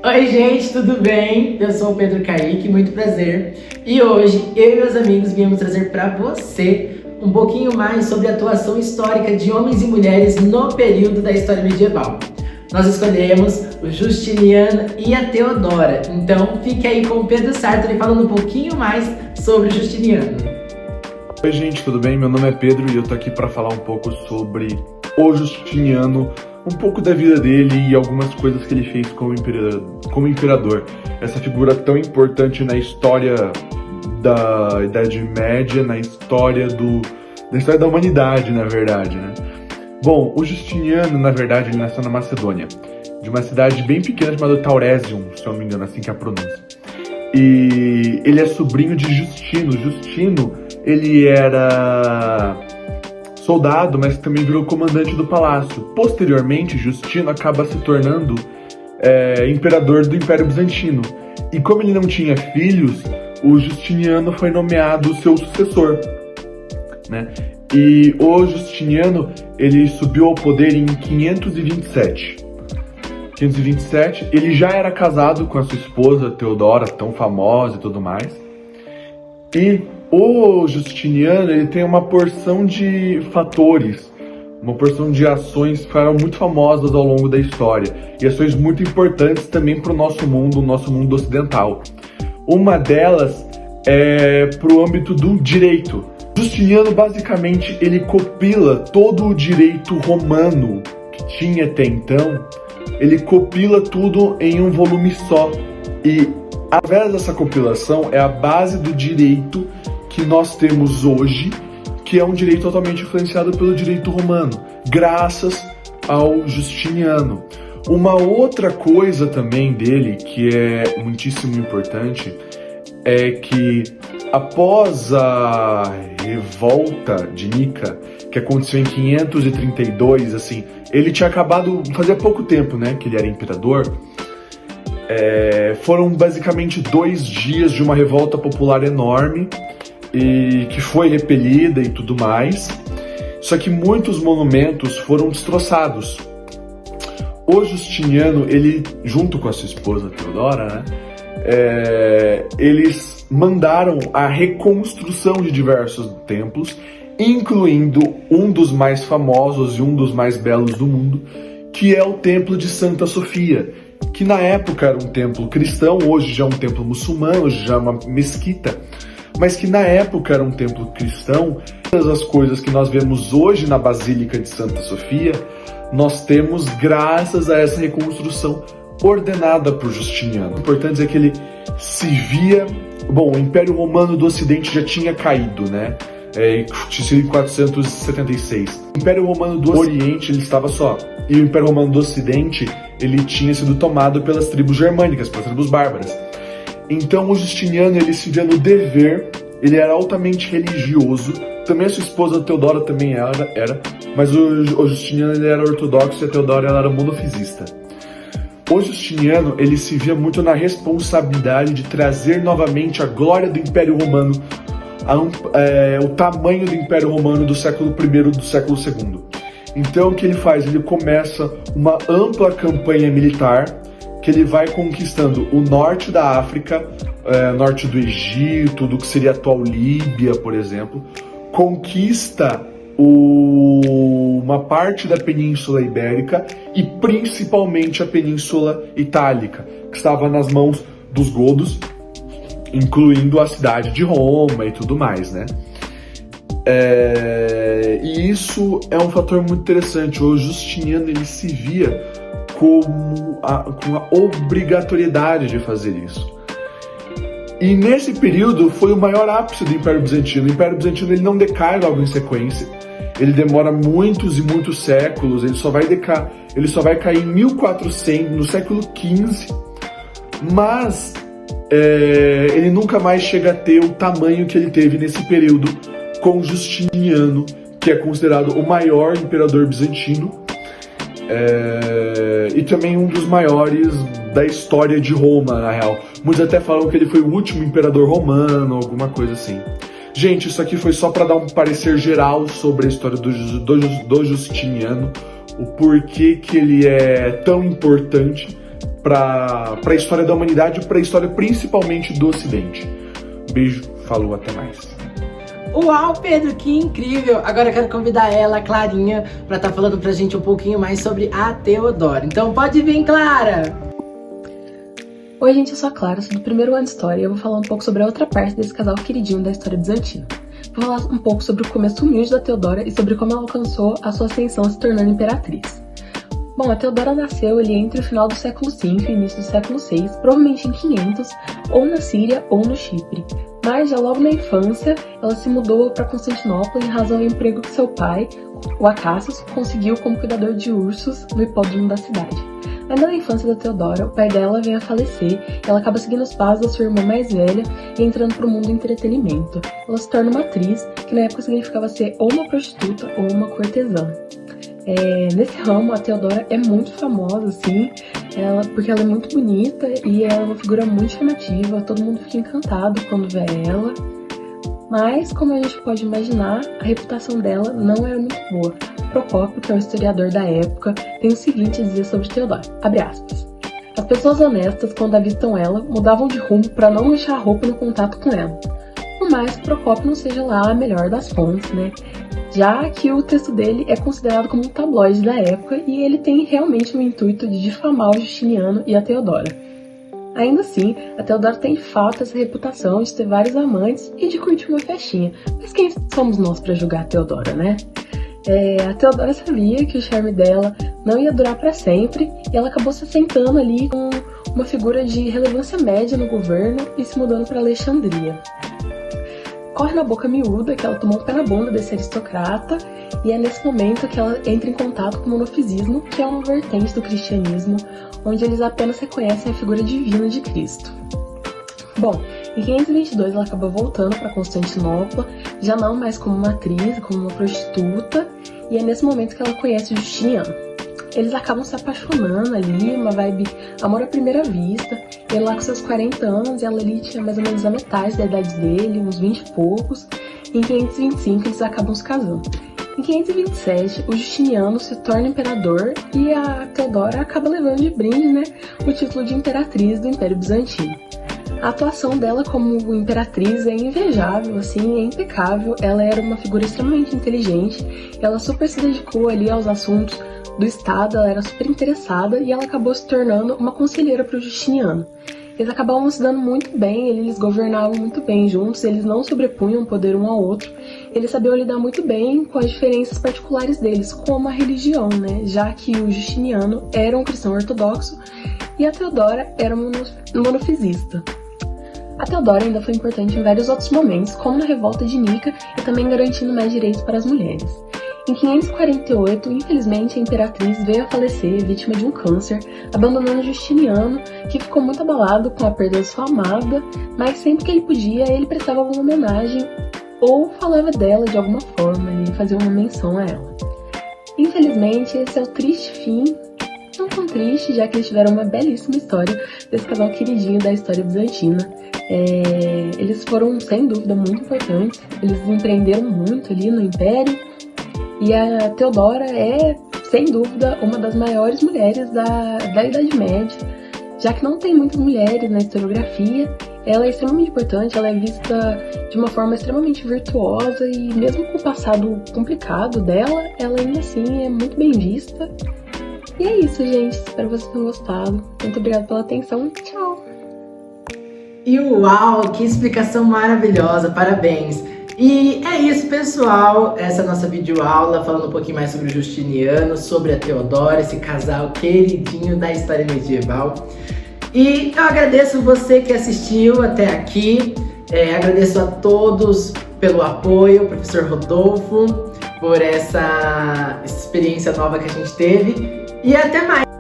Oi gente, tudo bem? Eu sou o Pedro Kaique, muito prazer. E hoje, eu e meus amigos viemos trazer para você um pouquinho mais sobre a atuação histórica de homens e mulheres no período da história medieval. Nós escolhemos o Justiniano e a Teodora, então fique aí com o Pedro Sartori falando um pouquinho mais sobre o Justiniano. Oi gente, tudo bem? Meu nome é Pedro e eu tô aqui para falar um pouco sobre o Justiniano, um pouco da vida dele e algumas coisas que ele fez como imperador. Essa figura tão importante na história da Idade Média, na história da humanidade, na verdade, né? Bom, o Justiniano, na verdade, ele nasceu na Macedônia, de uma cidade bem pequena chamada Tauresium, se eu não me engano, assim que é a pronúncia. E ele é sobrinho de Justino. Justino, ele era soldado, mas também virou comandante do palácio. Posteriormente, Justino acaba se tornando imperador do Império Bizantino. E como ele não tinha filhos, o Justiniano foi nomeado seu sucessor, né? E o Justiniano, ele subiu ao poder em 527. Ele já era casado com a sua esposa, Teodora, tão famosa e tudo mais. E o Justiniano, ele tem uma porção de fatores, uma porção de ações que foram muito famosas ao longo da história. E ações muito importantes também para o nosso mundo ocidental. Uma delas é para o âmbito do direito. Justiniano, basicamente, ele copila todo o direito romano que tinha até então, ele copila tudo em um volume só. E, através dessa compilação, é a base do direito que nós temos hoje, que é um direito totalmente influenciado pelo direito romano, graças ao Justiniano. Uma outra coisa também dele, que é muitíssimo importante, é que após a revolta de Nica, que aconteceu em 532, assim, ele tinha acabado, fazia pouco tempo, né, que ele era imperador. Foram basicamente 2 dias de uma revolta popular enorme, e que foi repelida e tudo mais, só que muitos monumentos foram destroçados. O Justiniano, ele, junto com a sua esposa Teodora, né, eles mandaram a reconstrução de diversos templos, incluindo um dos mais famosos e um dos mais belos do mundo, que é o Templo de Santa Sofia, que na época era um templo cristão, hoje já é um templo muçulmano, hoje já é uma mesquita, mas que na época era um templo cristão. Todas as coisas que nós vemos hoje na Basílica de Santa Sofia, nós temos graças a essa reconstrução ordenada por Justiniano. O importante é que ele se via... Bom, o Império Romano do Ocidente já tinha caído, né? Em 476. O Império Romano do Oriente, ele estava só. E o Império Romano do Ocidente, ele tinha sido tomado pelas tribos germânicas, pelas tribos bárbaras. Então o Justiniano, ele se via no dever, ele era altamente religioso, também a sua esposa a Teodora também era, mas o Justiniano, ele era ortodoxo e a Teodora, ela era monofisista. O Justiniano, ele se via muito na responsabilidade de trazer novamente a glória do Império Romano, o tamanho do Império Romano do século I e do século II. Então o que ele faz? Ele começa uma ampla campanha militar, que ele vai conquistando o norte da África, norte do Egito, do que seria a atual Líbia, por exemplo, conquista uma parte da Península Ibérica e principalmente a Península Itálica, que estava nas mãos dos godos, incluindo a cidade de Roma e tudo mais, né? E isso é um fator muito interessante. O Justiniano, ele se via com a obrigatoriedade de fazer isso. E nesse período foi o maior ápice do Império Bizantino. O Império Bizantino, ele não decai logo em sequência. Ele demora muitos e muitos séculos. Ele só vai cair em 1400, no século XV. Mas ele nunca mais chega a ter o tamanho que ele teve nesse período com Justiniano, que é considerado o maior imperador bizantino. E também um dos maiores da história de Roma, na real. Muitos até falam que ele foi o último imperador romano, alguma coisa assim. Gente, isso aqui foi só para dar um parecer geral sobre a história do Justiniano, o porquê que ele é tão importante para a história da humanidade e para a história principalmente do Ocidente. Beijo, falou, até mais. Uau, Pedro, que incrível! Agora eu quero convidar ela, a Clarinha, para estar falando pra gente um pouquinho mais sobre a Teodora. Então pode vir, Clara! Oi, gente, eu sou a Clara, sou do primeiro ano de História e eu vou falar um pouco sobre a outra parte desse casal queridinho da história bizantina. Vou falar um pouco sobre o começo humilde da Teodora e sobre como ela alcançou a sua ascensão se tornando imperatriz. Bom, a Teodora nasceu ali entre o final do século V e o início do século VI, provavelmente em 500, ou na Síria ou no Chipre. Mas já logo na infância, ela se mudou para Constantinopla em razão do emprego que seu pai, o Acácios, conseguiu como cuidador de ursos no hipódromo da cidade. Ainda na infância da Teodora, o pai dela vem a falecer e ela acaba seguindo os passos da sua irmã mais velha e entrando para o mundo do entretenimento. Ela se torna uma atriz, que na época significava ser ou uma prostituta ou uma cortesã. Nesse ramo, a Teodora é muito famosa, assim, porque ela é muito bonita e ela é uma figura muito chamativa, todo mundo fica encantado quando vê ela. Mas, como a gente pode imaginar, a reputação dela não era muito boa. Procópio, que é um historiador da época, tem o seguinte a dizer sobre Teodora, abre aspas. As pessoas honestas, quando avistam ela, mudavam de rumo para não deixar a roupa no contato com ela. Por mais que Procópio não seja lá a melhor das fontes, né? Já que o texto dele é considerado como um tabloide da época e ele tem realmente o intuito de difamar o Justiniano e a Teodora. Ainda assim, a Teodora tem de fato essa reputação de ter vários amantes e de curtir uma festinha. Mas quem somos nós para julgar a Teodora, né? A Teodora sabia que o charme dela não ia durar para sempre e ela acabou se assentando ali com uma figura de relevância média no governo e se mudando para Alexandria. Corre na boca miúda que ela tomou um pé na bunda desse aristocrata e é nesse momento que ela entra em contato com o monofisismo, que é uma vertente do cristianismo, onde eles apenas reconhecem a figura divina de Cristo. Bom, em 522 ela acaba voltando para Constantinopla, já não mais como uma atriz, como uma prostituta, e é nesse momento que ela conhece o Justiniano. Eles acabam se apaixonando ali, uma vibe amor à primeira vista. Ele lá com seus 40 anos e ela ali tinha mais ou menos a metade da idade dele, uns 20 e poucos. E em 525 eles acabam se casando. Em 527, o Justiniano se torna imperador e a Teodora acaba levando de brinde, né, o título de imperatriz do Império Bizantino. A atuação dela como imperatriz é invejável, assim, é impecável. Ela era uma figura extremamente inteligente, ela super se dedicou ali aos assuntos do Estado, ela era super interessada e ela acabou se tornando uma conselheira para o Justiniano. Eles acabavam se dando muito bem, eles governavam muito bem juntos, eles não sobrepunham o poder um ao outro, eles sabiam lidar muito bem com as diferenças particulares deles, como a religião, né? Já que o Justiniano era um cristão ortodoxo e a Teodora era uma monofisista. A Teodora ainda foi importante em vários outros momentos, como na revolta de Nica e também garantindo mais direitos para as mulheres. Em 548, infelizmente, a imperatriz veio a falecer vítima de um câncer, abandonando Justiniano, que ficou muito abalado com a perda de sua amada, mas sempre que ele podia, ele prestava uma homenagem ou falava dela de alguma forma e fazia uma menção a ela. Infelizmente, esse é o triste fim, não tão triste, já que eles tiveram uma belíssima história desse casal queridinho da história bizantina. Eles foram, sem dúvida, muito importantes, eles empreenderam muito ali no Império, e a Teodora é, sem dúvida, uma das maiores mulheres da Idade Média, já que não tem muitas mulheres na historiografia. Ela é extremamente importante, ela é vista de uma forma extremamente virtuosa e mesmo com o passado complicado dela, ela ainda assim é muito bem vista. E é isso, gente. Espero que vocês tenham gostado. Muito obrigada pela atenção. Tchau! E uau, que explicação maravilhosa, parabéns! E é isso, pessoal, essa é a nossa videoaula falando um pouquinho mais sobre o Justiniano, sobre a Teodora, esse casal queridinho da história medieval. E eu agradeço você que assistiu até aqui, agradeço a todos pelo apoio, professor Rodolfo, por essa experiência nova que a gente teve, e até mais!